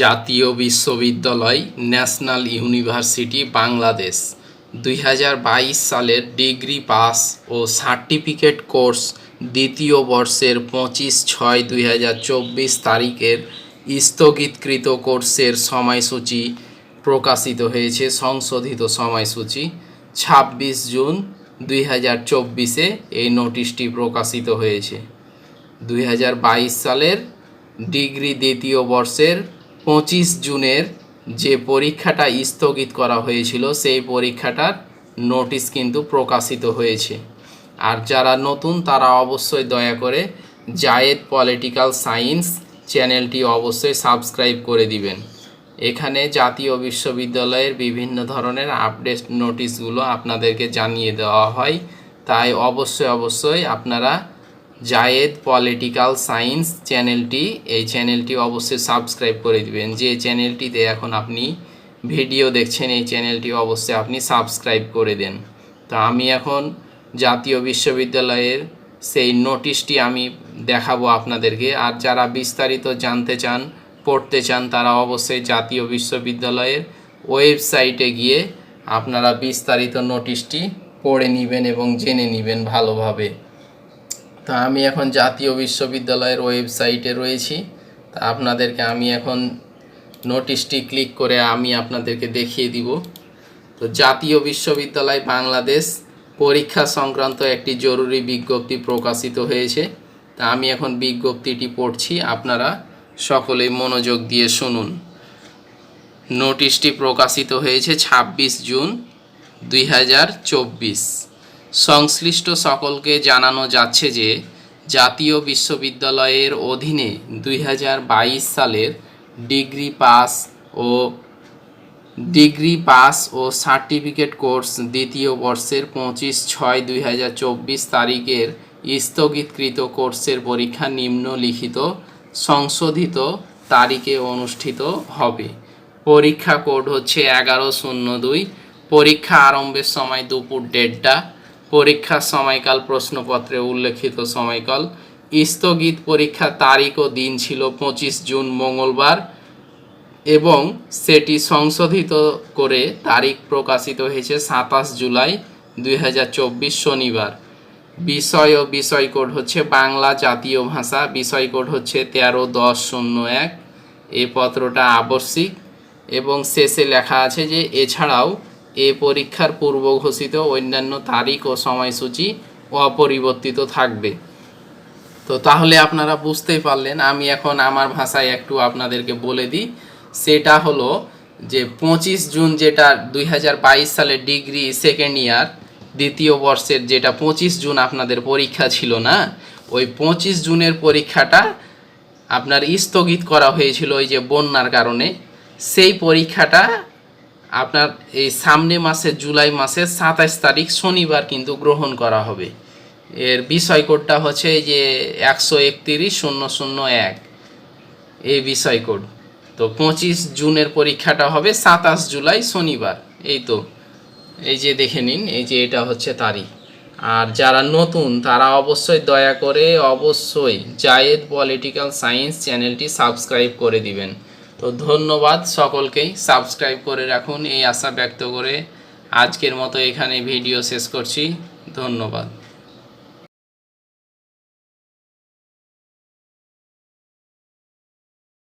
জাতীয় বিশ্ববিদ্যালয় national university Bangladesh ২০২২ সালের ডিগ্রি পাস ও সার্টিফিকেট কোর্স দ্বিতীয় বর্ষের ২৫/৬/২০২৪ তারিখের স্থগিতকৃত কোর্সের সময়সূচি প্রকাশিত হয়েছে। সংশোধিত সময়সূচি ২৬ জুন ২০২৪-এ এই নোটিশটি প্রকাশিত হয়েছে। ২০২২ সালের ডিগ্রি দ্বিতীয় বর্ষের ২৫ জুনের যে পরীক্ষাটা স্থগিত করা হয়েছিল সেই পরীক্ষাটার নোটিশ কিন্তু প্রকাশিত হয়েছে। আর যারা নতুন তারা অবশ্যই দয়া করে জায়েদ পলিটিক্যাল সায়েন্স চ্যানেলটি অবশ্যই সাবস্ক্রাইব করে দিবেন। এখানে জাতীয় বিশ্ববিদ্যালয়ের বিভিন্ন ধরনের আপডেট নোটিশগুলো আপনাদেরকে জানিয়ে দেওয়া হয়, তাই অবশ্যই আপনারা জায়েদ পলিটিক্যাল সায়েন্স এই চ্যানেলটি অবশ্যই সাবস্ক্রাইব করে দিবেন। যে চ্যানেলটিতে এখন আপনি ভিডিও দেখছেন এই চ্যানেলটি অবশ্যই আপনি সাবস্ক্রাইব করে দেন। তো আমি এখন জাতীয় বিশ্ববিদ্যালয়ের সেই নোটিশটি আমি দেখাবো আপনাদেরকে। আর যারা বিস্তারিত জানতে চান, পড়তে চান, তারা অবশ্যই জাতীয় বিশ্ববিদ্যালয়ের ওয়েবসাইটে গিয়ে আপনারা বিস্তারিত নোটিশটি পড়ে নেবেন এবং জেনে নেবেন ভালোভাবে। তা আমি এখন জাতীয় বিশ্ববিদ্যালয়ের ওয়েবসাইটে রয়েছি। তা আপনাদেরকে আমি এখন নোটিশটি ক্লিক করে আমি আপনাদেরকে দেখিয়ে দিব। তো জাতীয় বিশ্ববিদ্যালয় বাংলাদেশ পরীক্ষা সংক্রান্ত একটি জরুরি বিজ্ঞপ্তি প্রকাশিত হয়েছে। তা আমি এখন বিজ্ঞপ্তিটি পড়ছি, আপনারা সকলেই মনোযোগ দিয়ে শুনুন। নোটিশটি প্রকাশিত হয়েছে ২৬ জুন ২০২৪। সংশ্লিষ্ট সকলকে জানানো যাচ্ছে যে জাতীয় বিশ্ববিদ্যালয়ের অধীনে ২০২২ সালের ডিগ্রি পাস ও সার্টিফিকেট কোর্স দ্বিতীয় বর্ষের ২৫/৬/২০২৪ তারিখের স্থগিতকৃত কোর্সের পরীক্ষা নিম্নলিখিত সংশোধিত তারিখে অনুষ্ঠিত হবে। পরীক্ষা কোড হচ্ছে ১১/০২। পরীক্ষা আরম্ভের সময় দুপুর ১:৩০। পরীক্ষার সময়কাল প্রশ্নপত্রে উল্লেখিত সময়কাল। স্থগিত পরীক্ষার তারিখ ও দিন ছিল ২৫ জুন মঙ্গলবার এবং সেটি সংশোধিত করে তারিখ প্রকাশিত হয়েছে ২৭ জুলাই ২০২৪ শনিবার। বিষয় ও বিষয় কোড হচ্ছে বাংলা জাতীয় ভাষা। বিষয় কোড হচ্ছে ১৩/১০/০১। এই পত্রটা আবশ্যিক এবং শেষে লেখা আছে যে এছাড়াও এ পরীক্ষার পূর্ব ঘোষিত অন্যান্য তারিখ ও সময়সূচি অপরিবর্তিত থাকবে। তো তাহলে আপনারা বুঝতেই পারলেন। আমি এখন আমার ভাষায় একটু আপনাদেরকে বলে দিই। সেটা হলো যে ২৫ জুন যেটা ২০২২ সালের ডিগ্রি সেকেন্ড ইয়ার দ্বিতীয় বর্ষের যেটা ২৫ জুন আপনাদের পরীক্ষা ছিল না, ওই ২৫ জুনের পরীক্ষাটা আপনার স্থগিত করা হয়েছিল ওই যে বন্যার কারণে। সেই পরীক্ষাটা আপনার এই সামনে মাসে জুলাই মাসের ২৭ তারিখ শনিবার কিন্তু গ্রহণ করা হবে। এর বিষয় কোডটা হচ্ছে যে ১৩১/০০১ এই বিষয় কোড। তো ২৫ জুনের পরীক্ষাটা হবে ২৭ জুলাই শনিবার। এই তো এই যে দেখে নিন, এই যে এটা হচ্ছে তারিখ। আর যারা নতুন তারা অবশ্যই দয়া করে অবশ্যই জায়েদ পলিটিক্যাল সায়েন্স চ্যানেলটি সাবস্ক্রাইব করে দিবেন। তো ধন্যবাদ সকলকেই, সাবস্ক্রাইব করে রাখুন এই আশা ব্যক্ত করে আজকের মতো এখানে ভিডিও শেষ করছি। ধন্যবাদ।